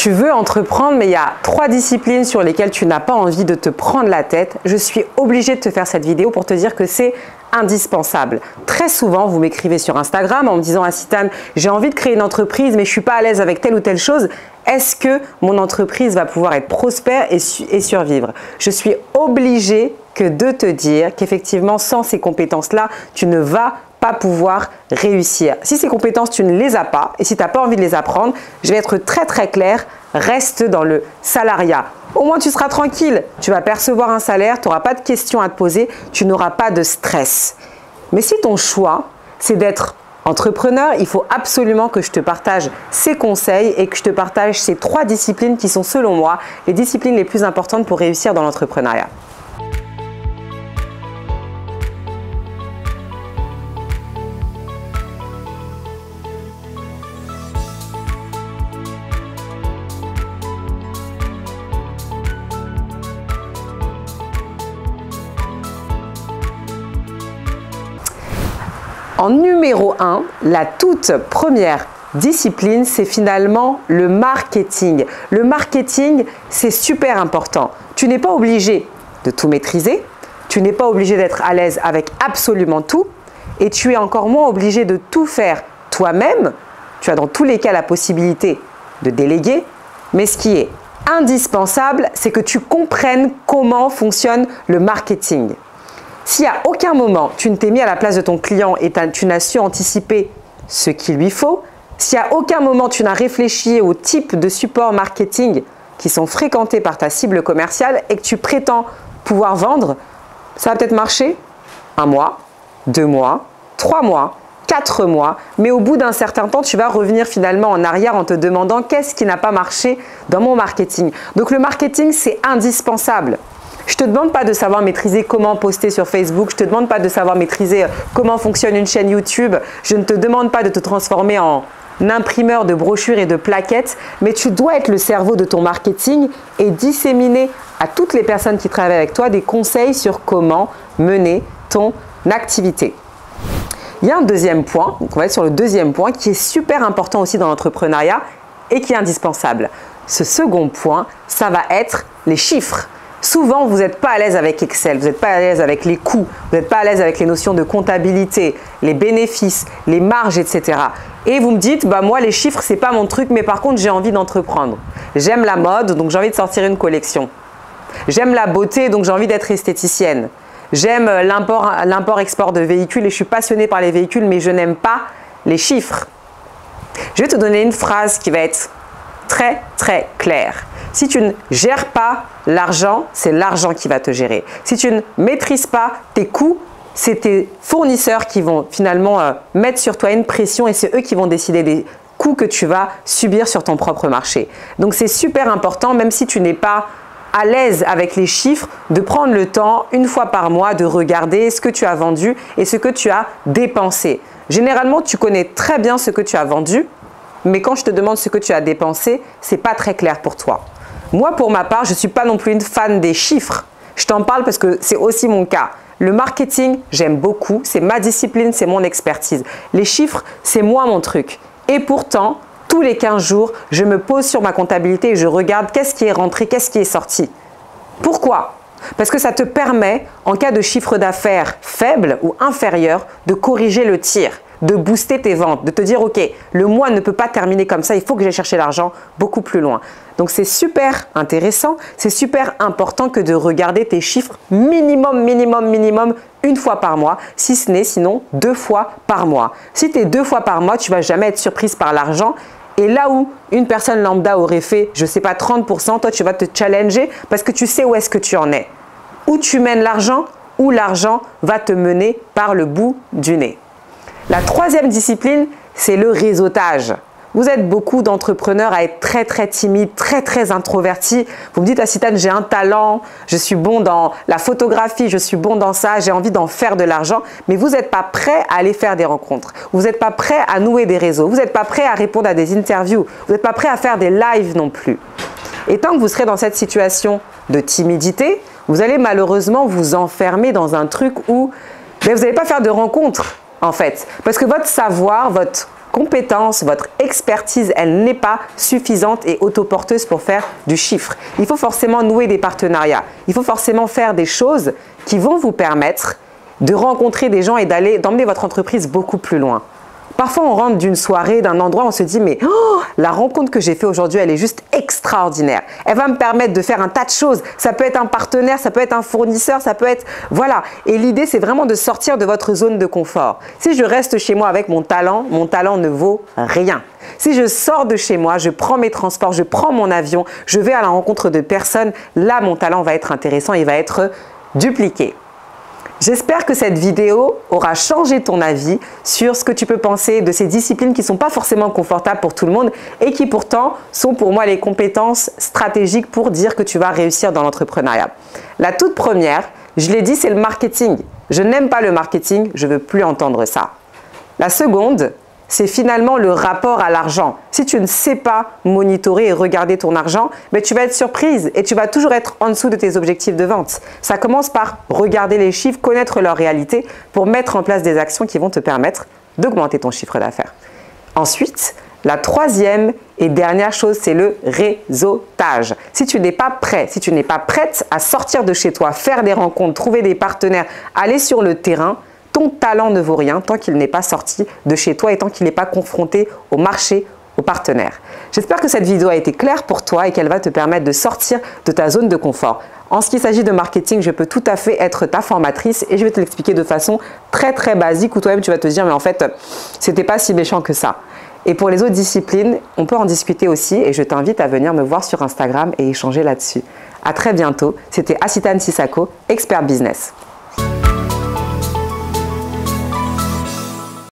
Tu veux entreprendre, mais il y a 3 disciplines sur lesquelles tu n'as pas envie de te prendre la tête. Je suis obligée de te faire cette vidéo pour te dire que c'est indispensable. Très souvent, vous m'écrivez sur Instagram en me disant « Asitane, j'ai envie de créer une entreprise, mais je ne suis pas à l'aise avec telle ou telle chose. Est-ce que mon entreprise va pouvoir être prospère et survivre ?» Je suis obligée de te dire qu'effectivement, sans ces compétences-là, tu ne vas pas pouvoir réussir. Si ces compétences, tu ne les as pas et si tu n'as pas envie de les apprendre, je vais être très claire, reste dans le salariat. Au moins, tu seras tranquille. Tu vas percevoir un salaire, tu n'auras pas de questions à te poser, tu n'auras pas de stress. Mais si ton choix, c'est d'être entrepreneur, il faut absolument que je te partage ces conseils et que je te partage ces 3 disciplines qui sont, selon moi, les disciplines les plus importantes pour réussir dans l'entrepreneuriat. En numéro 1, la toute première discipline, c'est finalement le marketing. Le marketing, c'est super important. Tu n'es pas obligé de tout maîtriser, tu n'es pas obligé d'être à l'aise avec absolument tout et tu es encore moins obligé de tout faire toi-même. Tu as dans tous les cas la possibilité de déléguer, mais ce qui est indispensable, c'est que tu comprennes comment fonctionne le marketing. Si à aucun moment tu ne t'es mis à la place de ton client et tu n'as su anticiper ce qu'il lui faut, si à aucun moment tu n'as réfléchi au type de support marketing qui sont fréquentés par ta cible commerciale et que tu prétends pouvoir vendre, ça va peut-être marcher 1 mois, 2 mois, 3 mois, 4 mois, mais au bout d'un certain temps, tu vas revenir finalement en arrière en te demandant qu'est-ce qui n'a pas marché dans mon marketing. Donc le marketing, c'est indispensable. Je ne te demande pas de savoir maîtriser comment poster sur Facebook, je ne te demande pas de savoir maîtriser comment fonctionne une chaîne YouTube, je ne te demande pas de te transformer en imprimeur de brochures et de plaquettes, mais tu dois être le cerveau de ton marketing et disséminer à toutes les personnes qui travaillent avec toi des conseils sur comment mener ton activité. Il y a un deuxième point, donc on va être sur le deuxième point qui est super important aussi dans l'entrepreneuriat et qui est indispensable. Ce second point, ça va être les chiffres. Souvent, vous n'êtes pas à l'aise avec Excel, vous n'êtes pas à l'aise avec les coûts, vous n'êtes pas à l'aise avec les notions de comptabilité, les bénéfices, les marges, etc. Et vous me dites, bah moi les chiffres, ce n'est pas mon truc, mais par contre, j'ai envie d'entreprendre. J'aime la mode, donc j'ai envie de sortir une collection. J'aime la beauté, donc j'ai envie d'être esthéticienne. J'aime l'import-export de véhicules et je suis passionnée par les véhicules, mais je n'aime pas les chiffres. Je vais te donner une phrase qui va être très claire. Si tu ne gères pas l'argent, c'est l'argent qui va te gérer. Si tu ne maîtrises pas tes coûts, c'est tes fournisseurs qui vont finalement mettre sur toi une pression et c'est eux qui vont décider des coûts que tu vas subir sur ton propre marché. Donc c'est super important, même si tu n'es pas à l'aise avec les chiffres, de prendre le temps, une fois par mois, de regarder ce que tu as vendu et ce que tu as dépensé. Généralement, tu connais très bien ce que tu as vendu, mais quand je te demande ce que tu as dépensé, ce n'est pas très clair pour toi. Moi, pour ma part, je ne suis pas non plus une fan des chiffres. Je t'en parle parce que c'est aussi mon cas. Le marketing, j'aime beaucoup. C'est ma discipline, c'est mon expertise. Les chiffres, c'est moi mon truc. Et pourtant, tous les 15 jours, je me pose sur ma comptabilité et je regarde qu'est-ce qui est rentré, qu'est-ce qui est sorti. Pourquoi ? Parce que ça te permet, en cas de chiffre d'affaires faible ou inférieur, de corriger le tir, de booster tes ventes, de te dire « Ok, le mois ne peut pas terminer comme ça, il faut que j'aille chercher l'argent beaucoup plus loin. » Donc, c'est super intéressant, c'est super important que de regarder tes chiffres minimum, une fois par mois, si ce n'est sinon 2 fois par mois. Si tu es 2 fois par mois, tu ne vas jamais être surprise par l'argent. Et là où une personne lambda aurait fait, je ne sais pas, 30%, toi, tu vas te challenger parce que tu sais où est-ce que tu en es. Où tu mènes l'argent, où l'argent va te mener par le bout du nez. La troisième discipline, c'est le réseautage. Vous êtes beaucoup d'entrepreneurs à être très timides, très introvertis. Vous me dites, Asitane, j'ai un talent, je suis bon dans la photographie, je suis bon dans ça, j'ai envie d'en faire de l'argent, mais vous n'êtes pas prêt à aller faire des rencontres. Vous n'êtes pas prêt à nouer des réseaux. Vous n'êtes pas prêt à répondre à des interviews. Vous n'êtes pas prêt à faire des lives non plus. Et tant que vous serez dans cette situation de timidité, vous allez malheureusement vous enfermer dans un truc où vous n'allez pas faire de rencontres, en fait. Parce que votre savoir, votre compétence, votre expertise, elle n'est pas suffisante et autoporteuse pour faire du chiffre. Il faut forcément nouer des partenariats. Il faut forcément faire des choses qui vont vous permettre de rencontrer des gens et d'emmener votre entreprise beaucoup plus loin. Parfois, on rentre d'une soirée, d'un endroit, on se dit « mais la rencontre que j'ai faite aujourd'hui, elle est juste extraordinaire. Elle va me permettre de faire un tas de choses. Ça peut être un partenaire, ça peut être un fournisseur, ça peut être… Voilà. » Et l'idée, c'est vraiment de sortir de votre zone de confort. Si je reste chez moi avec mon talent ne vaut rien. Si je sors de chez moi, je prends mes transports, je prends mon avion, je vais à la rencontre de personnes, là, mon talent va être intéressant, il va être dupliqué. J'espère que cette vidéo aura changé ton avis sur ce que tu peux penser de ces disciplines qui ne sont pas forcément confortables pour tout le monde et qui pourtant sont pour moi les compétences stratégiques pour dire que tu vas réussir dans l'entrepreneuriat. La toute première, je l'ai dit, c'est le marketing. Je n'aime pas le marketing, je ne veux plus entendre ça. La seconde, c'est finalement le rapport à l'argent. Si tu ne sais pas monitorer et regarder ton argent, mais tu vas être surprise et tu vas toujours être en dessous de tes objectifs de vente. Ça commence par regarder les chiffres, connaître leur réalité pour mettre en place des actions qui vont te permettre d'augmenter ton chiffre d'affaires. Ensuite, la troisième et dernière chose, c'est le réseautage. Si tu n'es pas prêt, si tu n'es pas prête à sortir de chez toi, faire des rencontres, trouver des partenaires, aller sur le terrain, ton talent ne vaut rien tant qu'il n'est pas sorti de chez toi et tant qu'il n'est pas confronté au marché, aux partenaires. J'espère que cette vidéo a été claire pour toi et qu'elle va te permettre de sortir de ta zone de confort. En ce qui s'agit de marketing, je peux tout à fait être ta formatrice et je vais te l'expliquer de façon très basique où toi-même tu vas te dire mais en fait, c'était pas si méchant que ça. Et pour les autres disciplines, on peut en discuter aussi et je t'invite à venir me voir sur Instagram et échanger là-dessus. À très bientôt. C'était Asitane Sissako, Expert Business.